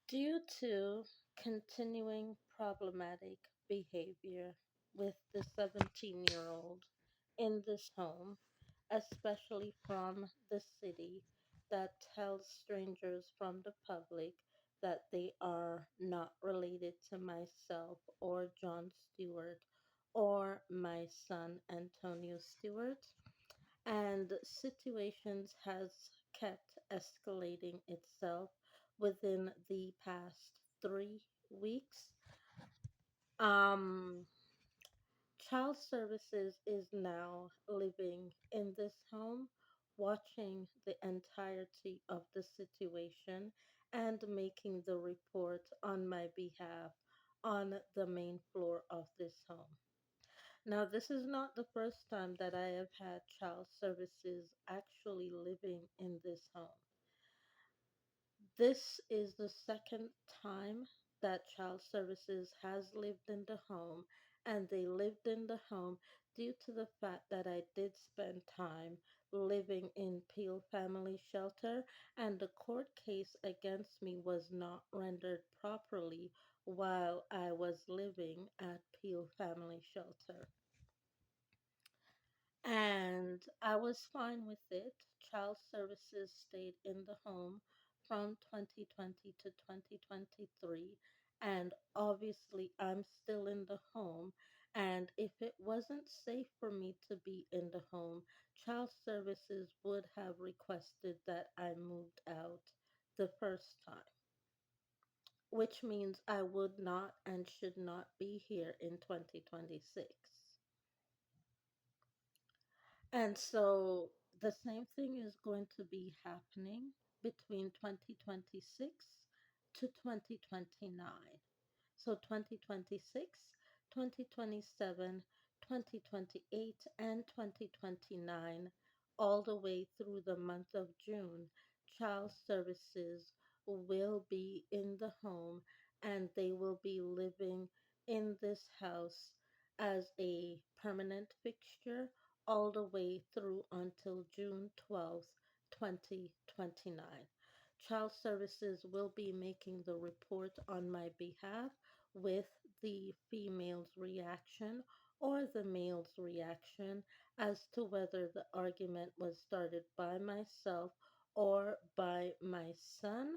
Due to continuing problematic behavior with the 17-year-old in this home, especially from the city, that tells strangers from the public that they are not related to myself or John Stewart or my son Antonio Stewart, and situations has kept escalating itself within the past 3 weeks. um Child services is now living in this home, watching the entirety of the situation and making the report on my behalf on the main floor of this home. Now, this is not the first time that I have had child services actually living in this home. This is the second time that child services has lived in the home, and they lived in the home due to the fact that I did spend time living in Peel Family Shelter, and the court case against me was not rendered properly while I was living at Peel Family Shelter. And I was fine with it. Child services stayed in the home from 2020 to 2023. And obviously, I'm still in the home. And if it wasn't safe for me to be in the home, child services would have requested that I moved out the first time, which means I would not and should not be here in 2026. And so the same thing is going to be happening between 2026 to 2029. So 2026, 2027, 2028, and 2029, all the way through the month of June, child services will be in the home, and they will be living in this house as a permanent fixture all the way through until June 12th, 2029. Child Services will be making the report on my behalf with the female's reaction or the male's reaction as to whether the argument was started by myself or by my son,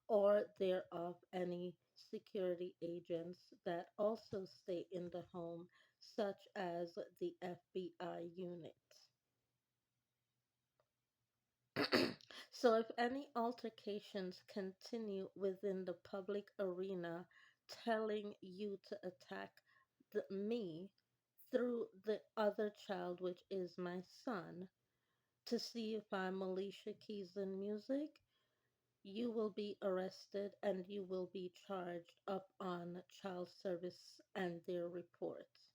or thereof any security agents that also stay in the home, such as the FBI unit. So, if any altercations continue within the public arena telling you to attack me through the other child, which is my son, to see if I'm Alicia Keys in music, you will be arrested and you will be charged up on child service and their reports.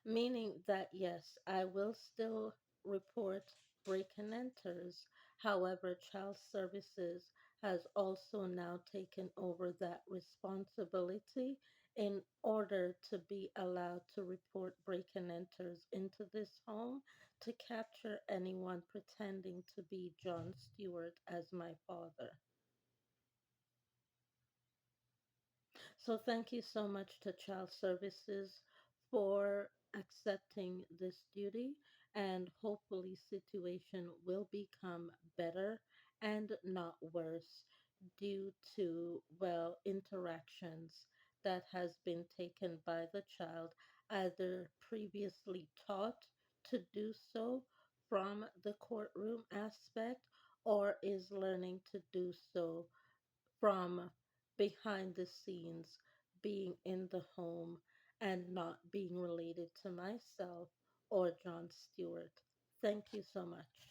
Meaning that yes, I will still report break and enters. However, child services has also now taken over that responsibility in order to be allowed to report break and enters into this home to capture anyone pretending to be John Stewart as my father. So thank you so much to Child Services for accepting this duty, and hopefully situation will become better and not worse due to, well, interactions that has been taken by the child, either previously taught to do so from the courtroom aspect, or is learning to do so from behind the scenes, being in the home and not being related to myself or John Stewart. Thank you so much.